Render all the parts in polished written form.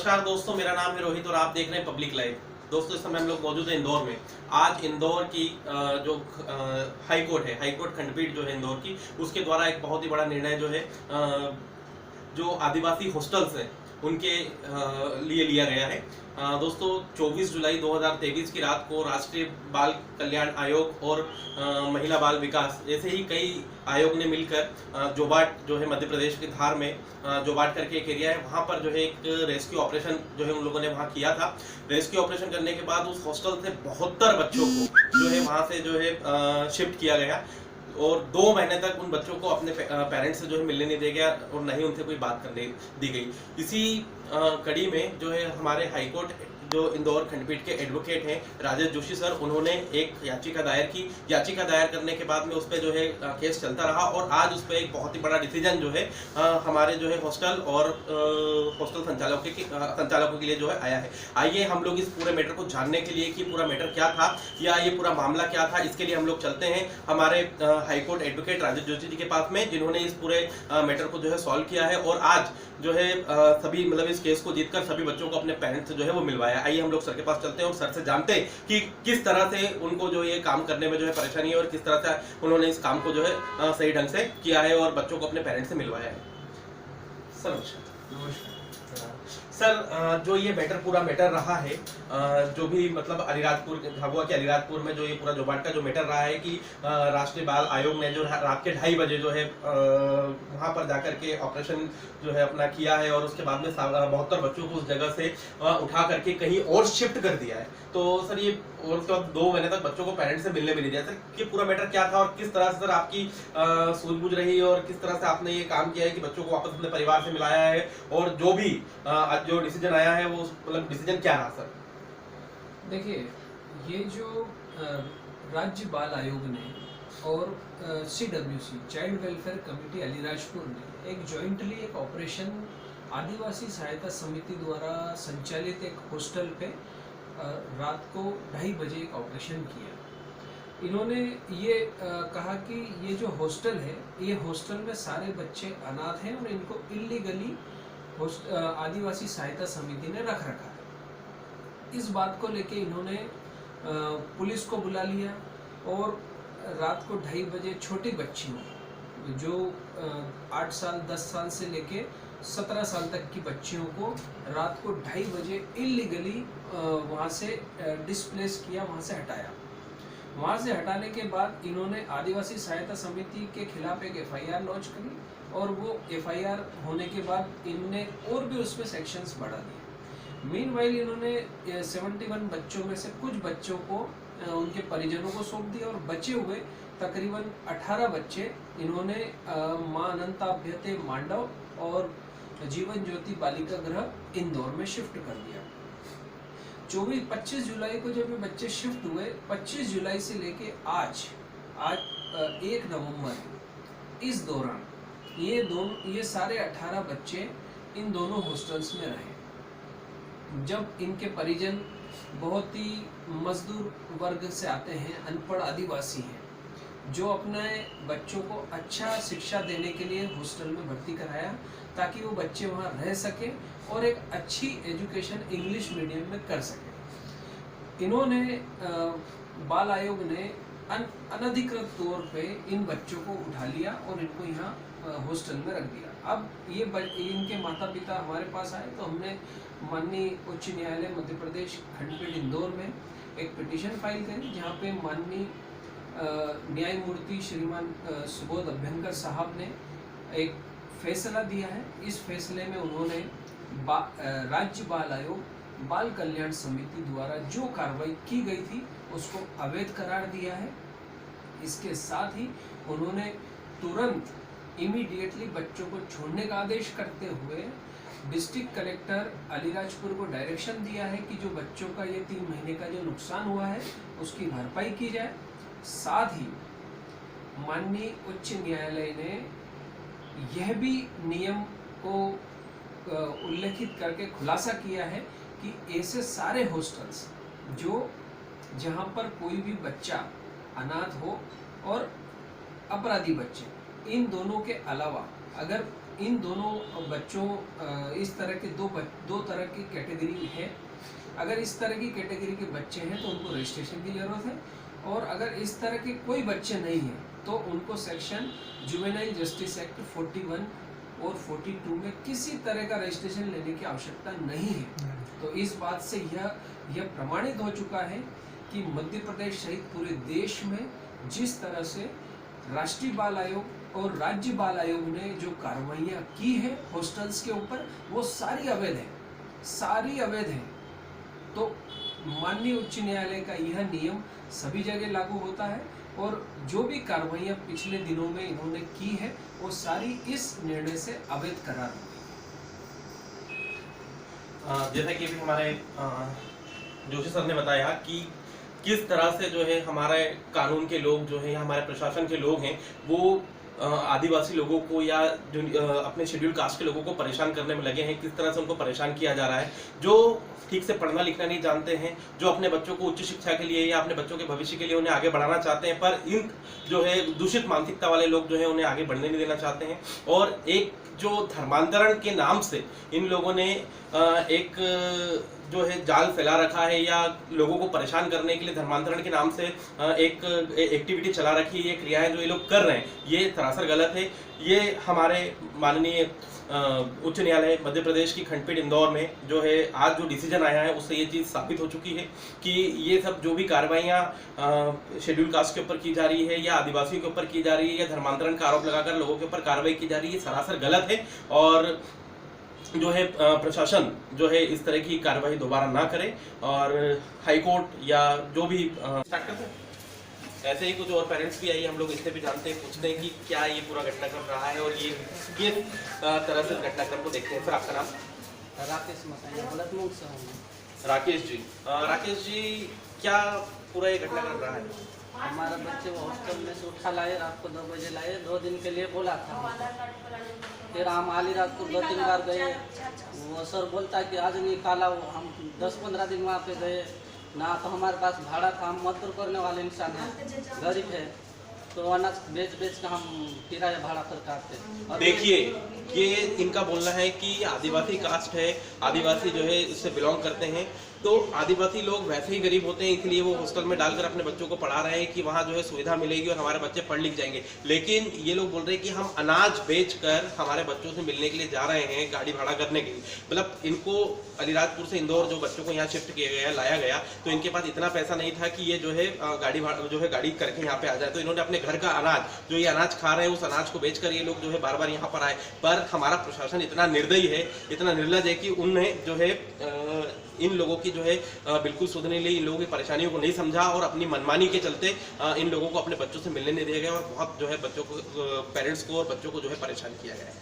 नमस्कार दोस्तों, मेरा नाम है रोहित और आप देख रहे हैं पब्लिक लाइव। दोस्तों, इस समय हम लोग मौजूद हैं इंदौर में। आज इंदौर की जो हाई कोर्ट है, हाई कोर्ट खंडपीठ जो है इंदौर की, उसके द्वारा एक बहुत ही बड़ा निर्णय जो है जो आदिवासी हॉस्टल्स हैं उनके लिए लिया गया है। दोस्तों, 24 जुलाई 2023 की रात को राष्ट्रीय बाल कल्याण आयोग और महिला बाल विकास ऐसे ही कई आयोग ने मिलकर जोबाट जो है मध्य प्रदेश के धार में जोबाट करके एक एरिया है, वहाँ पर जो है एक रेस्क्यू ऑपरेशन जो है उन लोगों ने वहाँ किया था। रेस्क्यू ऑपरेशन करने के बाद उस हॉस्टल से 72 बच्चों को जो है वहाँ से जो है शिफ्ट किया गया और 2 महीने तक उन बच्चों को अपने पेरेंट्स से जो है मिलने नहीं दिया गया और न ही उनसे कोई बात करने दी गई। इसी कड़ी में जो है हमारे हाईकोर्ट जो इंदौर खंडपीठ के एडवोकेट हैं राजेश जोशी सर, उन्होंने एक याचिका दायर की। याचिका दायर करने के बाद में उस पर जो है केस चलता रहा और आज उस पर एक बहुत ही बड़ा डिसीजन जो है हमारे जो है हॉस्टल और हॉस्टल संचालकों के लिए जो है आया है। आइए हम लोग इस पूरे मैटर को जानने के लिए कि पूरा मैटर क्या था या ये पूरा मामला क्या था, इसके लिए हम लोग चलते हैं हमारे हाईकोर्ट एडवोकेट राजेश जोशी जी के पास में, जिन्होंने इस पूरे मैटर को जो है सॉल्व किया है और आज जो है सभी मतलब इस केस को जीतकर सभी बच्चों को अपने पेरेंट्स से जो है वो मिलवाया। आइए हम लोग सर के पास चलते हैं और सर से जानते हैं कि किस तरह से उनको जो ये काम करने में जो है परेशानी है और किस तरह से उन्होंने इस काम को जो है सही ढंग से किया है और बच्चों को अपने पेरेंट्स से मिलवाया है। सर नमस्कार। सर, जो ये पूरा मैटर रहा है, जो भी मतलब अलीराजपुर झाबुआ के अलीराजपुर में जो ये पूरा जोबाट का जो मैटर रहा है कि राष्ट्रीय बाल आयोग ने जो रात के 2:30 बजे जो है वहाँ पर जाकर के ऑपरेशन जो है अपना किया है और उसके बाद में 72 बच्चों को उस जगह से उठा करके कहीं और शिफ्ट कर दिया है। तो सर ये और उसके बाद 2 महीने तक बच्चों को पेरेंट्स से मिलने भी नहीं दिया। सर, ये पूरा मैटर क्या था और किस तरह से सर आपकी सूझबूझ रही और किस तरह से आपने ये काम किया है कि बच्चों को वापस अपने परिवार से मिलाया है और जो भी जो डिसीजन आया है वो मतलब डिसीजन क्या रहा सर? देखिए, ये जो राज्य बाल आयोग ने और CWC child welfare committee Alirajpur ने एक जॉइंटली एक ऑपरेशन आदिवासी सहायता समिति द्वारा संचालित एक हॉस्टल पे रात को 2:30 बजे एक ऑपरेशन किया। इन्होंने ये कहा कि ये जो हॉस्टल है, ये हॉस्टल में सारे बच्चे अनाथ हैं और इनको इल्लीगली आदिवासी सहायता समिति ने रख रखा है। इस बात को लेके इन्होंने पुलिस को बुला लिया और रात को 2:30 बजे छोटी बच्चियों जो 8 साल 10 साल से लेके 17 साल तक की बच्चियों को रात को 2:30 बजे इल्लीगली वहाँ से डिस्प्लेस किया, वहाँ से हटाया। वहाँ से हटाने के बाद इन्होंने आदिवासी सहायता समिति के खिलाफ एक FIR लॉन्च करी और वो FIR होने के बाद इनने और भी उसमें सेक्शंस बढ़ा दिए। मीनवाइल इन्होंने 71 बच्चों में से कुछ बच्चों को उनके परिजनों को सौंप दिया और बचे हुए तकरीबन 18 बच्चे इन्होंने मां अनंताभ्यते मांडव और जीवन ज्योति बालिका गृह इंदौर में शिफ्ट कर दिया। 25 जुलाई को जब ये बच्चे शिफ्ट हुए, 25 जुलाई से लेके आज 1 नवंबर, इस दौरान ये सारे 18 बच्चे इन दोनों हॉस्टल्स में रहे। जब इनके परिजन बहुत ही मजदूर वर्ग से आते हैं, अनपढ़ आदिवासी हैं, जो अपने बच्चों को अच्छा शिक्षा देने के लिए हॉस्टल में भर्ती कराया ताकि वो बच्चे वहाँ रह सके और एक अच्छी एजुकेशन इंग्लिश मीडियम में कर सके। इन्होंने बाल आयोग ने अनधिकृत तौर पे इन बच्चों को उठा लिया और इनको यहाँ हॉस्टल में रख दिया। अब ये इनके माता पिता हमारे पास आए तो हमने माननीय उच्च न्यायालय मध्य प्रदेश खंडपीठ इंदौर में एक पिटीशन फाइल करी, जहाँ पे माननीय न्यायमूर्ति श्रीमान सुबोध अभ्यंकर साहब ने एक फैसला दिया है। इस फैसले में उन्होंने राज्य बाल आयोग बाल कल्याण समिति द्वारा जो कार्रवाई की गई थी उसको अवैध करार दिया है। इसके साथ ही उन्होंने तुरंत इमीडिएटली बच्चों को छोड़ने का आदेश करते हुए डिस्ट्रिक्ट कलेक्टर अलीराजपुर को डायरेक्शन दिया है कि जो बच्चों का ये 3 महीने का जो नुकसान हुआ है उसकी भरपाई की जाए। साथ ही माननीय उच्च न्यायालय ने यह भी नियम को उल्लेखित करके खुलासा किया है कि ऐसे सारे हॉस्टल्स जहां पर कोई भी बच्चा अनाथ हो और अपराधी बच्चे, इन दोनों के अलावा अगर इन दोनों बच्चों इस तरह के दो तरह की कैटेगरी है। अगर इस तरह की कैटेगरी के बच्चे हैं तो उनको रजिस्ट्रेशन की ज़रूरत है, और अगर इस तरह के कोई बच्चे नहीं हैं तो उनको सेक्शन जुवेनाइल जस्टिस एक्ट 41 और 42 में किसी तरह का रजिस्ट्रेशन लेने की आवश्यकता नहीं है। तो इस बात से यह प्रमाणित हो चुका है कि मध्य प्रदेश सहित पूरे देश में जिस तरह से राष्ट्रीय बाल आयोग और राज्य बाल आयोग ने जो कार्रवाइयाँ की है हॉस्टल्स के ऊपर, वो सारी अवैध है। तो माननीय उच्च न्यायालय का यह नियम सभी जगह लागू होता है, और जो भी कार्रवाइयाँ पिछले दिनों में इन्होंने की है वो सारी इस निर्णय से अवैध करार हुई। जैसा कि अभी हमारे जोशी सर ने बताया कि किस तरह से जो है हमारे कानून के लोग जो है या हमारे प्रशासन के लोग हैं वो आदिवासी लोगों को या जो अपने शेड्यूल कास्ट के लोगों को परेशान करने में लगे हैं, किस तरह से उनको परेशान किया जा रहा है। जो ठीक से पढ़ना लिखना नहीं जानते हैं, जो अपने बच्चों को उच्च शिक्षा के लिए या अपने बच्चों के भविष्य के लिए उन्हें आगे बढ़ाना चाहते हैं, पर इन जो है दूषित मानसिकता वाले लोग जो है उन्हें आगे बढ़ने नहीं देना चाहते हैं। और एक जो धर्मांतरण के नाम से इन लोगों ने एक जो है जाल फैला रखा है, या लोगों को परेशान करने के लिए धर्मांतरण के नाम से एक एक्टिविटी चला रखी है, ये क्रियाएं जो ये लोग कर रहे हैं, ये सरासर गलत है। ये हमारे माननीय उच्च न्यायालय मध्य प्रदेश की खंडपीठ इंदौर में जो है आज जो डिसीजन आया है उससे ये चीज़ साबित हो चुकी है कि ये सब जो भी कार्रवाइयाँ शेड्यूल कास्ट के ऊपर की जा रही है या आदिवासियों के ऊपर की जा रही है या धर्मांतरण का आरोप लगाकर लोगों के ऊपर कार्रवाई की जा रही है, सरासर गलत है। और जो है प्रशासन जो है इस तरह की कार्रवाई दोबारा ना करे, और हाई कोर्ट या जो भी स्टार्ट करते हैं। ऐसे ही कुछ और पेरेंट्स भी आइए, हम लोग इससे भी जानते हैं, पूछते हैं कि क्या ये पूरा घटनाक्रम रहा है और ये किस तरह से घटनाक्रम को देखते हैं। सर आपका नाम? राकेश मसाई, गलतमूल से हूँ। राकेश जी क्या पूरा ये घटनाक्रम रहा है? हमारा बच्चे वो हॉस्टल में से उठा लाए, रात को 2 बजे लाए, 2 दिन के लिए बोला था। फिर हम आली रात को 2-3 बार गए, वो सर बोलता कि आज निकाला। हम 10-15 दिन वहाँ पे गए ना, तो हमारे पास भाड़ा था, हम मजदूर करने वाले इंसान हैं, गरीब है, तो अनाज बेच के हम किराया भाड़ा कर काटते। देखिए ये इनका बोलना है कि आदिवासी कास्ट है, आदिवासी जो है इससे बिलोंग करते हैं, तो आदिवासी लोग वैसे ही गरीब होते हैं, इसलिए वो हॉस्टल में डालकर अपने बच्चों को पढ़ा रहे हैं कि वहाँ जो है सुविधा मिलेगी और हमारे बच्चे पढ़ लिख जाएंगे। लेकिन ये लोग बोल रहे हैं कि हम अनाज बेचकर हमारे बच्चों से मिलने के लिए जा रहे हैं, गाड़ी भाड़ा करने के लिए। मतलब इनको अलीराजपुर से इंदौर जो बच्चों को यहाँ शिफ्ट किया गया, लाया गया, तो इनके पास इतना पैसा नहीं था कि ये जो है गाड़ी भाड़ा जो है गाड़ी करके यहाँ पे आ जाए। तो इन्होंने अपने घर का अनाज जो ये अनाज खा रहे हैं उस अनाज को बेचकर ये लोग जो है बार बार यहाँ पर आए। पर हमारा प्रशासन इतना निर्दयी है, इतना निर्लज है कि उन्हें जो है इन लोगों की जो है बिल्कुल सुधरने लिए इन लोगों की परेशानियों को नहीं समझा और अपनी मनमानी के चलते इन लोगों को अपने बच्चों से मिलने नहीं दिया गया और बहुत जो है बच्चों को, पेरेंट्स को और बच्चों को जो है परेशान किया गया है।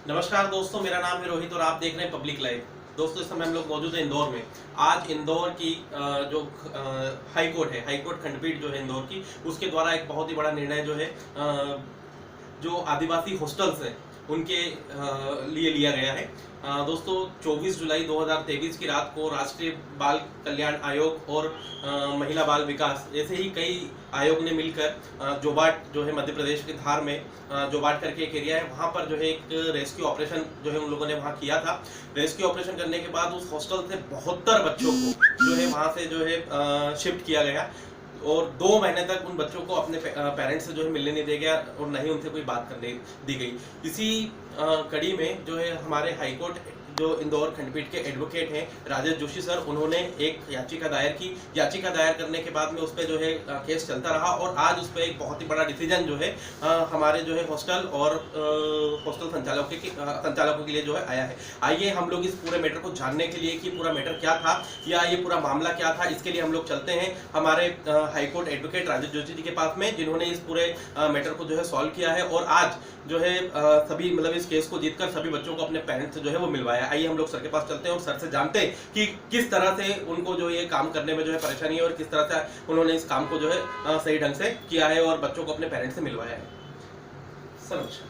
नमस्कार दोस्तों, मेरा नाम है रोहित और आप देख रहे हैं पब्लिक लाइव। दोस्तों इस समय हम लोग मौजूद हैं इंदौर में। आज इंदौर की जो हाई कोर्ट है, हाई कोर्ट खंडपीठ जो है इंदौर की, उसके द्वारा एक बहुत ही बड़ा निर्णय जो है जो आदिवासी हॉस्टल्स हैं उनके लिए लिया गया है। दोस्तों 24 जुलाई 2023 की रात को राष्ट्रीय बाल कल्याण आयोग और महिला बाल विकास ऐसे ही कई आयोग ने मिलकर जोबाट जो है मध्य प्रदेश के धार में जोबाट करके एक एरिया है, वहाँ पर जो है एक रेस्क्यू ऑपरेशन जो है उन लोगों ने वहाँ किया था। रेस्क्यू ऑपरेशन करने के बाद उस हॉस्टल से 72 बच्चों को जो है वहाँ से जो है शिफ्ट किया गया और 2 महीने तक उन बच्चों को अपने पेरेंट्स से जो है मिलने नहीं दिया गया और न ही उनसे कोई बात करने दी गई। इसी कड़ी में जो है हमारे हाईकोर्ट जो इंदौर खंडपीठ के एडवोकेट हैं राजेश जोशी सर, उन्होंने एक याचिका दायर की। याचिका दायर करने के बाद में उस पर जो है केस चलता रहा और आज उस पर एक बहुत ही बड़ा डिसीजन जो है हमारे जो है हॉस्टल और हॉस्टल संचालकों के लिए जो है आया है। आइए हम लोग इस पूरे मैटर को जानने के लिए कि पूरा मैटर क्या था या ये पूरा मामला क्या था, इसके लिए हम लोग चलते हैं हमारे हाईकोर्ट एडवोकेट राजेश जोशी जी के पास में, जिन्होंने इस पूरे मैटर को जो है सॉल्व किया है और आज जो है सभी मतलब इस केस को जीतकर सभी बच्चों को अपने पेरेंट्स से जो है वो मिलवाया। आइए हम लोग सर के पास चलते हैं और सर से जानते हैं कि किस तरह से उनको जो ये काम करने में जो है परेशानी है और किस तरह से उन्होंने इस काम को जो है सही ढंग से किया है और बच्चों को अपने पेरेंट्स से मिलवाया है। सर नमस्कार।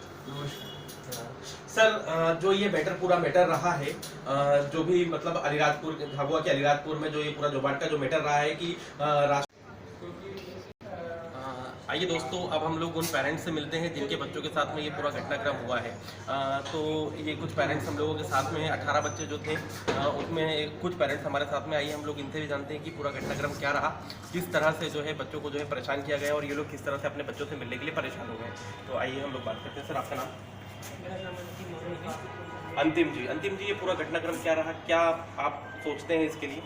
सर जो ये पूरा मैटर रहा है, जो भी मतलब अलीराजपुर झाबुआ के अलीराजपुर में जो ये पूरा जोबाट का जो मैटर रहा है कि आइए दोस्तों, अब हम लोग उन पेरेंट्स से मिलते हैं जिनके बच्चों के साथ में ये पूरा घटनाक्रम हुआ है। तो ये कुछ पेरेंट्स हम लोगों के साथ में 18 बच्चे जो थे, उसमें कुछ पेरेंट्स हमारे साथ में। आइए हम लोग इनसे भी जानते हैं कि पूरा घटनाक्रम क्या रहा, किस तरह से जो है बच्चों को जो है परेशान किया गया और ये लोग किस तरह से अपने बच्चों से मिलने के लिए परेशान हो गए। तो आइए हम लोग बात करते हैं। सर, आपका नाम? मेरा नाम अंतिम जी। अंतिम जी, ये पूरा घटनाक्रम क्या रहा, क्या आप सोचते हैं इसके लिए?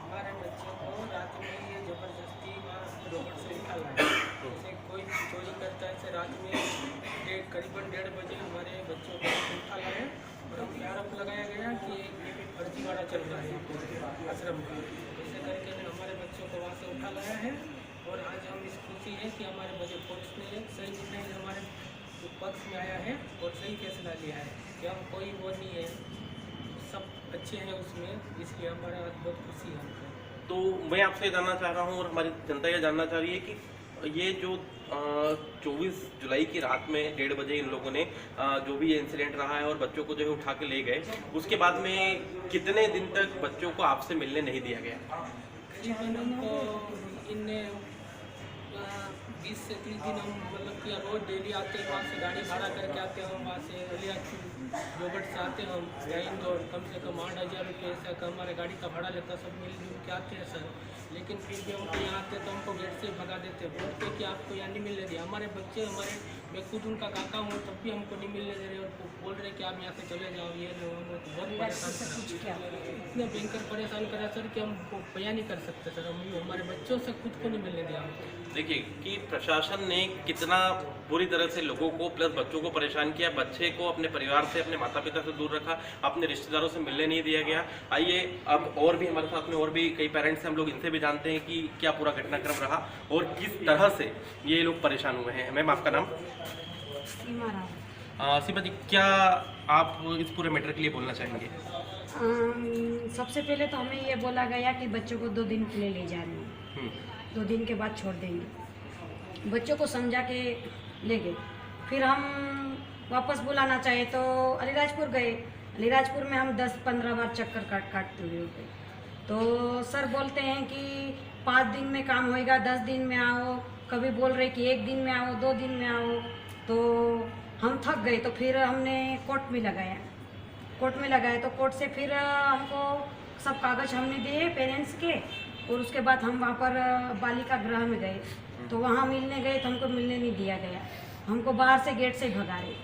हमारे बच्चों को रात में ये ज़बरदस्ती रोबोट से निकाला है। जैसे कोई चोरी करता है, ऐसे रात में करीबन 1:30 बजे हमारे बच्चों को निकाला है और हम आरोप लगाया गया कि एक फर्जीवाड़ा चल रहा है आश्रम का। ऐसे करके हमारे बच्चों को वहाँ से उठा लाया है और आज हम इस खुशी है कि हमारे बच्चे पुलिस ने एक सही निर्णय हमारे पक्ष में आया है और सही फैसला लिया है कि हम कोई वो नहीं है, सब अच्छे हैं उसमें, इसलिए हमारा आज बहुत खुशी है हमको। तो मैं आपसे जानना चाह रहा हूँ और हमारी जनता ये जानना चाह रही है कि ये जो 24 जुलाई की रात में 1:30 बजे इन लोगों ने जो भी ये इंसिडेंट रहा है और बच्चों को जो है उठा के ले गए, उसके बाद में कितने दिन तक बच्चों को आपसे मिलने नहीं दिया गया? करीबन हमको इन 20 से 30 दिन हम मतलब कि रोज डेली आते हैं, वहाँ से गाड़ी भाड़ा करके आते हैं, हम वहाँ से रोबोट से आते हैं, हम इंदौर कम से कम 8,000 रुपये ऐसा का हमारे गाड़ी का भाड़ा लेता, सब मिलजुल के आते हैं सर। लेकिन फिर भी हमको यहाँ आते तो हमको गेट से भगा देते, बोलते कि आपको यहाँ नहीं मिलने दिया। हमारे बच्चे मैं खुद उनका काका हूँ, तब भी हमको नहीं मिलने दे रहे और बोल रहे कि आप यहाँ से चले जाओ, ये लो। हम बहुत परेशान करा, इतना भयंकर परेशान करा सर कि हम बयान नहीं कर सकते सर। हम हमारे बच्चों से खुद को नहीं मिलने दिया हमको। देखिए कि प्रशासन ने कितना बुरी तरह से लोगों को प्लस बच्चों को परेशान किया। बच्चे को अपने परिवार से, अपने माता पिता से दूर रखा, अपने रिश्तेदारों से मिलने नहीं दिया गया। आइए अब और भी हमारे साथ में और भी कई पेरेंट्स हैं, हम लोग इनसे भी जानते हैं कि क्या पूरा घटनाक्रम रहा और किस तरह से ये लोग परेशान हुए हैं। मैम, आपका नाम? सीमा जी, क्या आप इस पूरे मैटर के लिए बोलना चाहेंगे? सबसे पहले तो हमें ये बोला गया कि बच्चों को 2 दिन के लिए ले जा रहे हैं, 2 दिन के बाद छोड़ देंगे। बच्चों को समझा के ले गए। फिर हम वापस बुलाना चाहे तो अलीराजपुर गए। अलीराजपुर में हम 10-15 बार चक्कर काटते हुए गए। तो सर बोलते हैं कि 5 दिन में काम होएगा, 10 दिन में आओ। कभी बोल रहे कि 1 दिन में आओ, 2 दिन में आओ। तो हम थक गए, तो फिर हमने कोर्ट में लगाया। तो कोर्ट से फिर हमको सब कागज हमने दिए पेरेंट्स के, और उसके बाद हम वहाँ पर बालिका गृह में गए। तो वहाँ मिलने गए तो हमको मिलने नहीं दिया गया, हमको बाहर से गेट से भगा रहे।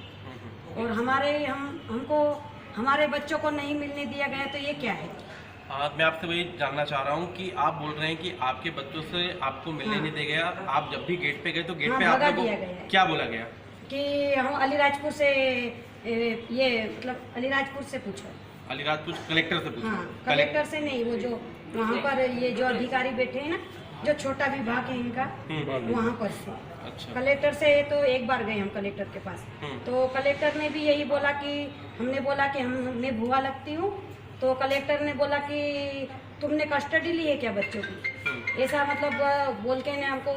और हमको हमारे बच्चों को नहीं मिलने दिया गया, तो ये क्या है? मैं आपसे वही जानना चाह रहा हूँ कि आप बोल रहे हैं कि आपके बच्चों से आपको मिलने नहीं दिया गया। आप जब भी गेट पे गए तो गेट पे आप लोगों को क्या बोला गया? कि हम अलीराजपुर से ये मतलब अलीराजपुर से पूछो। अलीराजपुर कलेक्टर से पूछो? हाँ, कलेक्टर से नहीं, वो जो वहाँ पर ये जो अधिकारी बैठे हैं ना, जो छोटा विभाग है इनका, वहाँ पर से। अच्छा। कलेक्टर से तो एक बार गए हम कलेक्टर के पास। तो कलेक्टर ने भी यही बोला कि हमने बोला कि मैं भुआ लगती हूँ। तो कलेक्टर ने बोला कि तुमने कस्टडी ली है क्या बच्चों की, ऐसा मतलब बोल के ने हमको।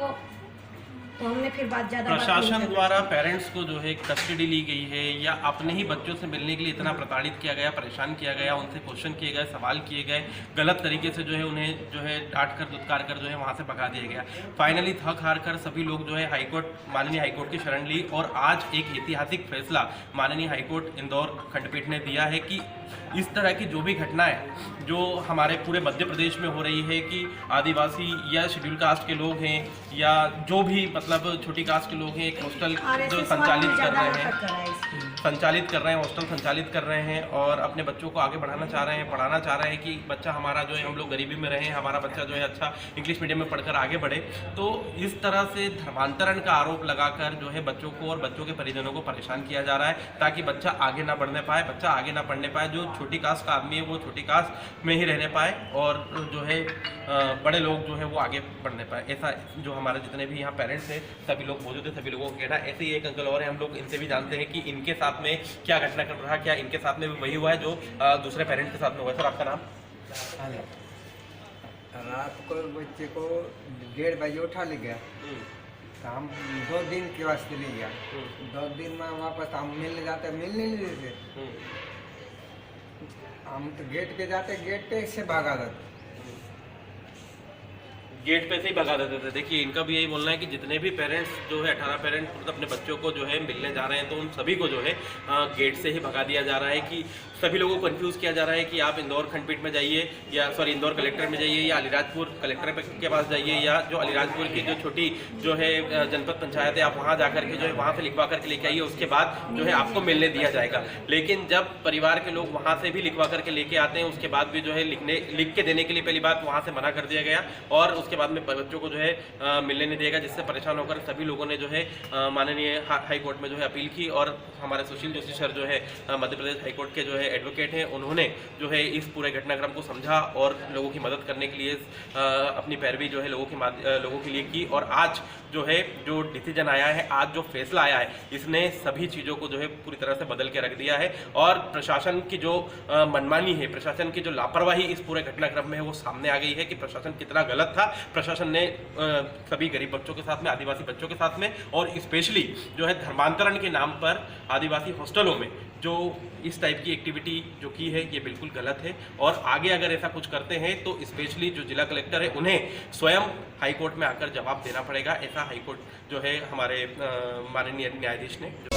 तो हमने फिर बात ज़्यादा प्रशासन द्वारा पेरेंट्स को जो है कस्टडी ली गई है या अपने ही बच्चों से मिलने के लिए इतना प्रताड़ित किया गया, परेशान किया गया, उनसे क्वेश्चन किए गए, सवाल किए गए, गलत तरीके से जो है उन्हें जो है डांट कर दुत्कार कर जो है वहाँ से भगा दिया गया। फाइनली थक हार कर सभी लोग जो है माननीय हाईकोर्ट की शरण ली और आज एक ऐतिहासिक फैसला माननीय हाईकोर्ट इंदौर खंडपीठ ने दिया है कि इस तरह की जो भी घटनाएं जो हमारे पूरे मध्य प्रदेश में हो रही है कि आदिवासी या शेड्यूल कास्ट के लोग हैं या जो भी मतलब छोटी कास्ट के लोग हैं, एक हॉस्टल जो संचालित कर रहे हैं, हॉस्टल संचालित कर रहे हैं और अपने बच्चों को आगे बढ़ाना चाह रहे हैं, पढ़ाना चाह रहे हैं कि बच्चा हमारा जो है, हम लोग गरीबी में रहें, हमारा बच्चा जो है अच्छा इंग्लिश मीडियम में पढ़कर आगे बढ़े। तो इस तरह से धर्मांतरण का आरोप लगाकर जो है बच्चों को और बच्चों के परिजनों को परेशान किया जा रहा है ताकि बच्चा आगे ना बढ़ने पाए, बच्चा आगे ना पढ़ने पाए। जो छोटी कास्ट का आदमी है वो छोटी कास्ट में ही रहने पाए और जो है बड़े लोग जो है वो आगे बढ़ने पाए। ऐसा जो हमारे जितने भी यहाँ पेरेंट्स हैं सभी लोग मौजूद है, सभी लोगों को कहना। ऐसे ही एक अंकल और हैं, हम लोग इनसे भी जानते हैं कि इनके साथ में क्या घटनाक्रम रहा, क्या इनके साथ में भी वही हुआ है जो दूसरे पेरेंट्स के साथ में हुआ है। सर, आपका नाम? रात को बच्चे को 1:30 बजे उठा ले गया। तो हम 2 दिन के वास्ते ले गया। 2 दिन में वापस हम मिलने जाते, मिलने नहीं देते। हम तो गेट पे जाते, गेट पे से भागा जाते। गेट पे से ही भगा देते थे। देखिए इनका भी यही बोलना है कि जितने भी पेरेंट्स जो है 18 पेरेंट्स अपने बच्चों को जो है मिलने जा रहे हैं तो उन सभी को जो है गेट से ही भगा दिया जा रहा है, कि सभी लोगों को कंफ्यूज किया जा रहा है कि आप इंदौर खंडपीठ में जाइए या सॉरी इंदौर कलेक्टर में जाइए या अलीराजपुर कलेक्टर के पास जाइए, या जो अलीराजपुर की जो छोटी जो है जनपद पंचायत है आप वहाँ जा करके जो है वहाँ से लिखवा करके लेके आइए, उसके बाद जो है आपको मिलने दिया जाएगा। लेकिन जब परिवार के लोग वहाँ से भी लिखवा करके लेके आते हैं उसके बाद भी जो है लिख के देने के लिए पहली बात वहाँ से मना कर दिया गया और उसके बाद में बच्चों को जो है मिलने नहीं देगा, जिससे परेशान होकर सभी लोगों ने जो है माननीय हाई कोर्ट में जो है अपील की। और हमारे सुशील जोशी सर जो है मध्य प्रदेश हाई कोर्ट के जो है एडवोकेट हैं, उन्होंने जो है इस पूरे घटनाक्रम को समझा और लोगों की मदद करने के लिए अपनी पैरवी जो है लोगों के लिए की। और आज जो है जो डिसीजन आया है, आज जो फैसला आया है, इसने सभी चीज़ों को जो है पूरी तरह से बदल के रख दिया है और प्रशासन की जो मनमानी है, प्रशासन की जो लापरवाही इस पूरे घटनाक्रम में है वो सामने आ गई है कि प्रशासन कितना गलत था। प्रशासन ने सभी गरीब बच्चों के साथ में, आदिवासी बच्चों के साथ में और स्पेशली जो है धर्मांतरण के नाम पर आदिवासी हॉस्टलों में जो इस टाइप की एक्टिविटी जो की है ये बिल्कुल गलत है। और आगे अगर ऐसा कुछ करते हैं तो स्पेशली जो जिला कलेक्टर है उन्हें स्वयं हाई कोर्ट में आकर जवाब देना पड़ेगा, ऐसा हाई कोर्ट जो है हमारे माननीय न्यायाधीश ने